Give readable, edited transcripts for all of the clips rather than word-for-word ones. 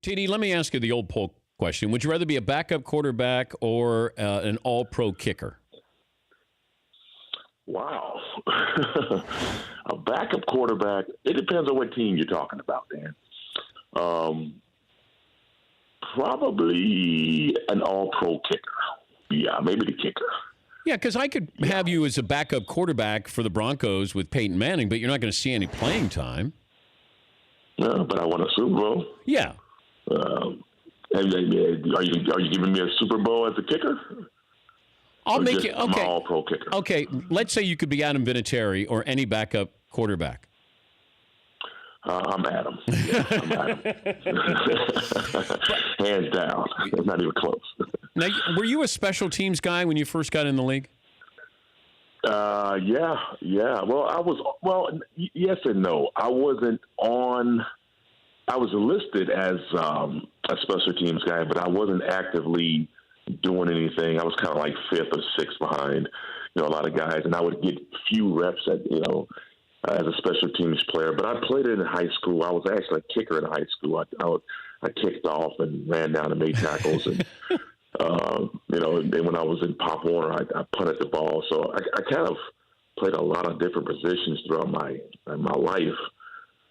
TD, let me ask you the old poll question. Would you rather be a backup quarterback or an all-pro kicker? Wow. A backup quarterback, it depends on what team you're talking about, Dan. Probably an all-pro kicker. Yeah, maybe the kicker. Yeah, because I could have you as a backup quarterback for the Broncos with Peyton Manning, but you're not going to see any playing time. No, but I won a Super Bowl. Yeah. Are you giving me a Super Bowl as a kicker? I'll make you okay. I'm an all-pro kicker. Okay, let's say you could be Adam Vinatieri or any backup quarterback. I'm Adam. Yeah, I'm Adam. Hands down. It's not even close. Now, were you a special teams guy when you first got in the league? Yeah. Well, yes and no. I wasn't on. I was listed as a special teams guy, but I wasn't actively doing anything. I was kind of like fifth or sixth behind, a lot of guys, and I would get few reps at, as a special teams player. But I played it in high school. I was actually a kicker in high school. I kicked off and ran down and made tackles, and and then when I was in Pop Warner, I punted the ball. So I kind of played a lot of different positions throughout my life.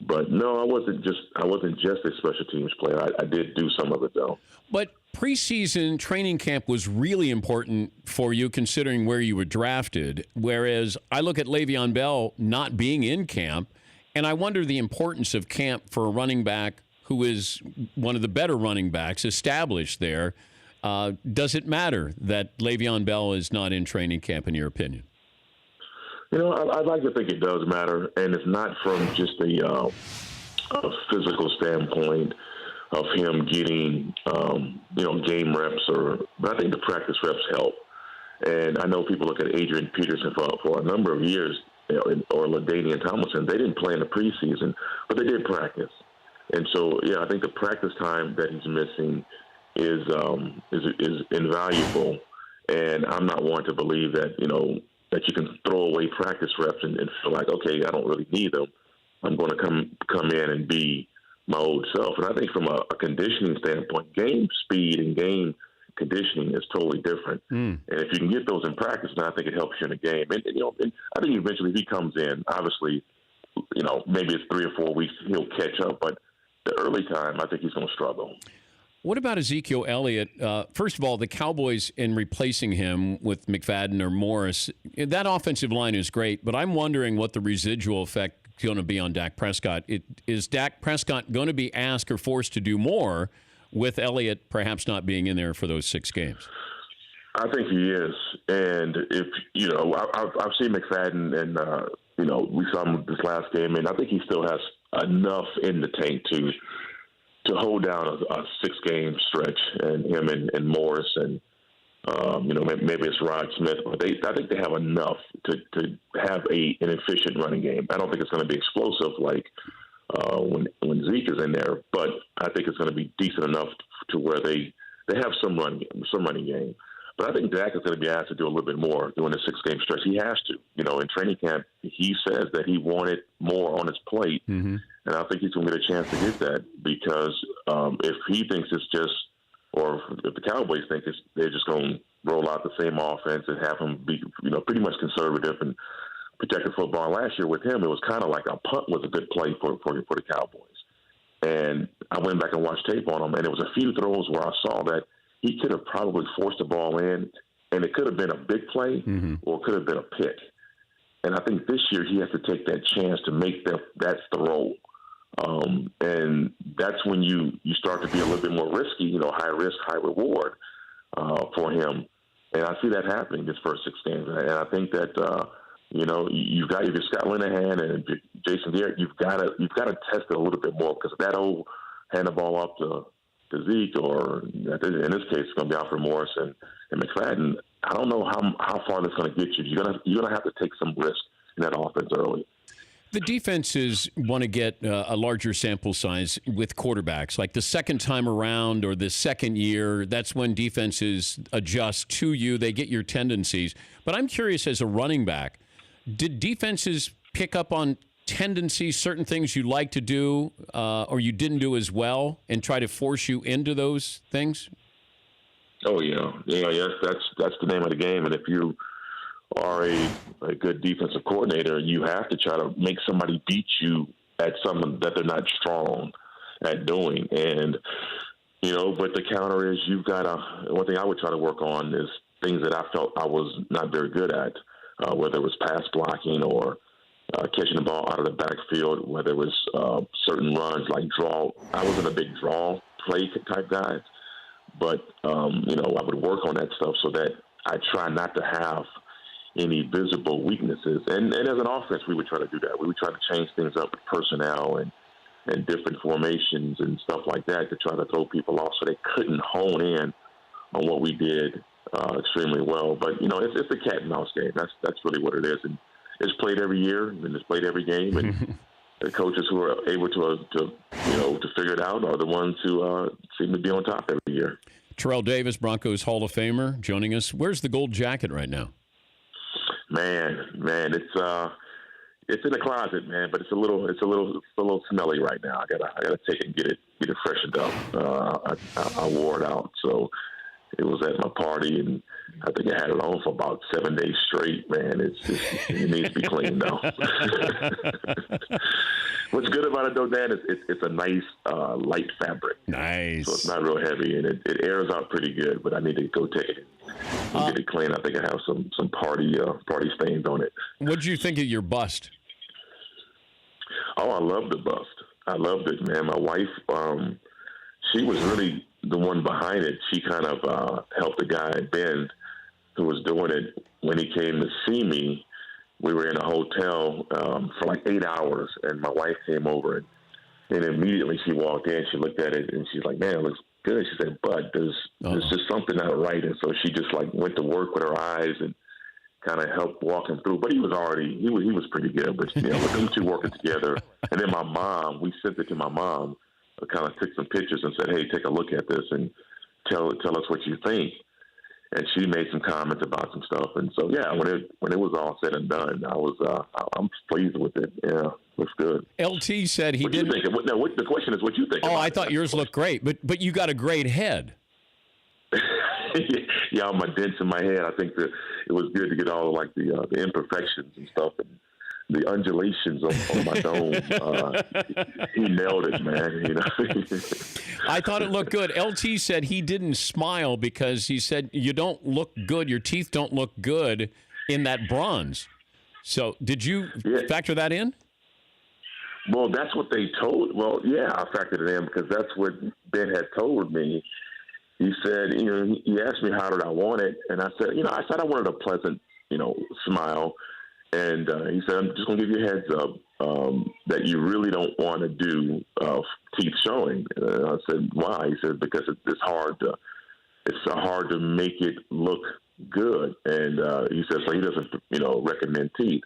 But no, I wasn't just a special teams player. I did do some of it though. But preseason training camp was really important for you, considering where you were drafted. Whereas I look at LeVeon Bell not being in camp, and I wonder the importance of camp for a running back who is one of the better running backs established there. Does it matter that LeVeon Bell is not in training camp, in your opinion? I'd like to think it does matter, and it's not from just a physical standpoint of him getting, game reps, but I think the practice reps help. And I know people look at Adrian Peterson for a number of years, or LaDainian Tomlinson. They didn't play in the preseason, but they did practice. And so, yeah, I think the practice time that he's missing is invaluable. And I'm not one to believe that, that you can throw away practice reps and feel like, okay, I don't really need them. I'm going to come in and be my old self. And I think from a conditioning standpoint, game speed and game conditioning is totally different. And if you can get those in practice, then I think it helps you in a game. And I think eventually if he comes in, obviously, maybe it's 3 or 4 weeks, he'll catch up. But the early time, I think he's going to struggle. What about Ezekiel Elliott? First of all, the Cowboys in replacing him with McFadden or Morris, that offensive line is great, but I'm wondering what the residual effect is going to be on Dak Prescott. Is Dak Prescott going to be asked or forced to do more with Elliott perhaps not being in there for those 6 games? I think he is. And if, I've seen McFadden and, we saw him this last game, and I think he still has enough in the tank to hold down a 6-game stretch, and him and Morris and maybe it's Rod Smith, but I think they have enough to have an efficient running game. I don't think it's going to be explosive like when Zeke is in there, but I think it's going to be decent enough to where they have some running game. But I think Dak is going to be asked to do a little bit more during the 6-game stretch. He has to. In training camp, he says that he wanted more on his plate. Mm-hmm. And I think he's going to get a chance to get that because if he thinks it's just, or if the Cowboys think they're just going to roll out the same offense and have him be, pretty much conservative and protected football. Last year with him, it was kind of like a punt was a good play for the Cowboys. And I went back and watched tape on him, and there was a few throws where I saw that he could have probably forced the ball in, and it could have been a big play or it could have been a pick. And I think this year he has to take that chance to make that throw. And that's when you start to be a little bit more risky, high risk, high reward for him. And I see that happening this first 6 games. And I think that, you've got Scott Linehan and Jason Garrett, you've got to test it a little bit more because that old hand the ball up to Zeke, or in this case, it's going to be Alfred Morris and McFadden. I don't know how far that's going to get you. You're going to have to take some risk in that offense early. The defenses want to get a larger sample size with quarterbacks. Like the second time around or the second year, that's when defenses adjust to you. They get your tendencies. But I'm curious, as a running back, did defenses pick up on tendencies, certain things you like to do or you didn't do as well, and try to force you into those things? Oh yeah, yes. That's the name of the game. And if you are a good defensive coordinator, you have to try to make somebody beat you at something that they're not strong at doing. And but the counter is you've got to. One thing I would try to work on is things that I felt I was not very good at, whether it was pass blocking or catching the ball out of the backfield, whether it was certain runs like draw. I wasn't a big draw play type guy. But, I would work on that stuff so that I try not to have any visible weaknesses. And as an offense, we would try to do that. We would try to change things up with personnel and different formations and stuff like that to try to throw people off so they couldn't hone in on what we did extremely well. But, it's a cat and mouse game. That's really what it is. And it's played every year and it's played every game. And the coaches who are able to figure it out are the ones who seem to be on top every year. Terrell Davis, Broncos Hall of Famer, joining us. Where's the gold jacket right now? Man, it's in the closet, man. But it's a little smelly right now. I gotta take it and get it freshened up. I wore it out, so it was at my party, and I think I had it on for about 7 days straight. Man, it needs to be cleaned though. What's good about it though, Dan, is it's a nice light fabric. Nice. So it's not real heavy, and it airs out pretty good. But I need to go take it and get it clean. I think I have some party stains on it. What'd you think of your bust? Oh, I loved the bust. I loved it, man. My wife, she was really the one behind it. She kind of helped the guy Ben who was doing it when he came to see me. We were in a hotel for like 8 hours, and my wife came over, and immediately she walked in. She looked at it, and she's like, "Man, it looks good." She said, "But there's just something not right." And so she just like went to work with her eyes and kind of helped walk him through. But he was pretty good. But with them two working together, and then my mom, we sent it to my mom. Kind of took some pictures and said, "Hey, take a look at this and tell us what you think." And she made some comments about some stuff. And so, yeah, when it was all said and done, I'm pleased with it. Yeah, looks good. LT said he didn't. The question is, what you think? Oh, I thought yours looked great, but you got a great head. Yeah, all my dents in my head. I think that it was good to get all like the imperfections and stuff and the undulations on my dome. He nailed it, man. I thought it looked good. LT said he didn't smile because he said you don't look good. Your teeth don't look good in that bronze. So did you factor that in? Well, that's what they told. Well, yeah, I factored it in because that's what Ben had told me. He said, he asked me how did I want it, and I said, I wanted a pleasant, smile. And he said, "I'm just going to give you a heads up that you really don't want to do teeth showing." And I said, "Why?" He said, "Because it's hard to make it look good." And he said, "So he doesn't, recommend teeth."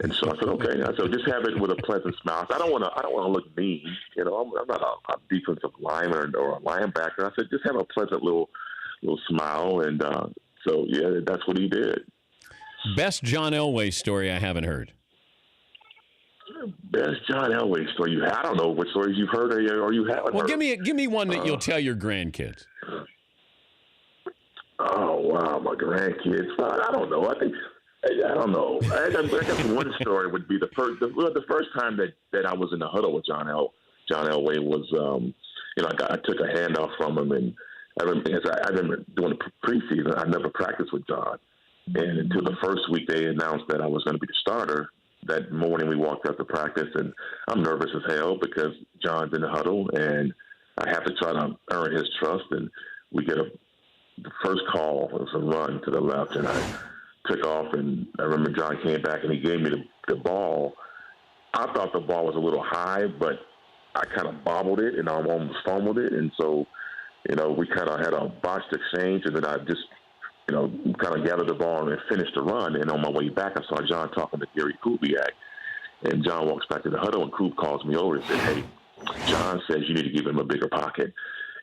And so I said, "Okay." I said, "Just have it with a pleasant smile." I don't want to look mean. I'm not a defensive lineman or a linebacker. I said, "Just have a pleasant little smile." And so yeah, that's what he did. Best John Elway story I haven't heard. Best John Elway story you had? I don't know what stories you've heard or you haven't heard. Well, give me one that you'll tell your grandkids. Oh wow, my grandkids. I don't know. I don't know. I guess one story would be the first time that I was in the huddle with John Elway was I took a handoff from him, and I remember doing the preseason. I never practiced with John. And until the first week, they announced that I was going to be the starter. That morning, we walked out to practice, and I'm nervous as hell because John's in the huddle, and I have to try to earn his trust. And we get the first call was a run to the left, and I took off. And I remember John came back, and he gave me the ball. I thought the ball was a little high, but I kind of bobbled it, and I almost fumbled it. And so, we kind of had a botched exchange, and then I just kind of gathered the ball and finished the run. And on my way back, I saw John talking to Gary Kubiak. And John walks back to the huddle, and Kub calls me over and said, "Hey, John says you need to give him a bigger pocket."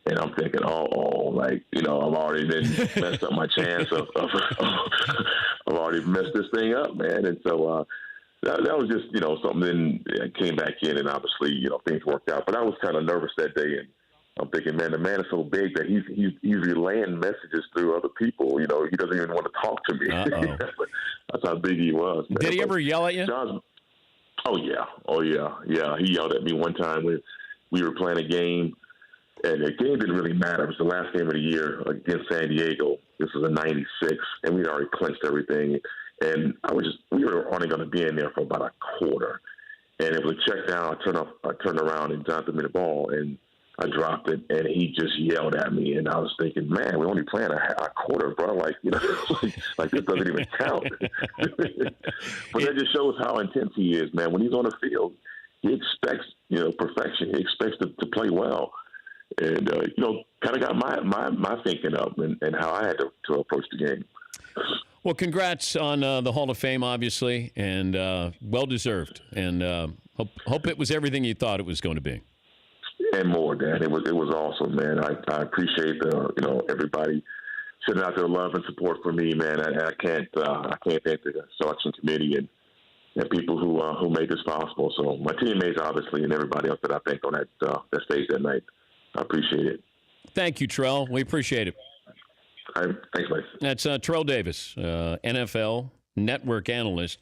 And I'm thinking, I've already been messed up my chance of I've already messed this thing up, man. And so that was just, something. Then I came back in, and obviously, things worked out. But I was kind of nervous that day, and I'm thinking, man, the man is so big that he's relaying messages through other people. He doesn't even want to talk to me. That's how big he was. Man. Did he ever yell at you? Oh yeah. He yelled at me one time when we were playing a game, and the game didn't really matter. It was the last game of the year against San Diego. This was in '96, and we'd already clinched everything. And we were only going to be in there for about a quarter. And it was a check down. I turned around, and John threw me the ball, and I dropped it, and he just yelled at me. And I was thinking, man, we're only playing a quarter, bro. Like this doesn't even count. But that just shows how intense he is, man. When he's on the field, he expects, perfection. He expects to play well. And, kind of got my thinking up and how I had to approach the game. Well, congrats on the Hall of Fame, obviously, and well-deserved. And hope it was everything you thought it was going to be. And more, Dan. It was awesome, man. I appreciate everybody sending out their love and support for me, man. I can't thank the selection committee and people who made this possible. So my teammates, obviously, and everybody else that I thanked on that stage that night. I appreciate it. Thank you, Terrell. We appreciate it. Thanks, Mike. That's Terrell Davis, NFL network analyst.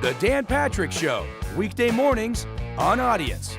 The Dan Patrick Show, weekday mornings on Audience.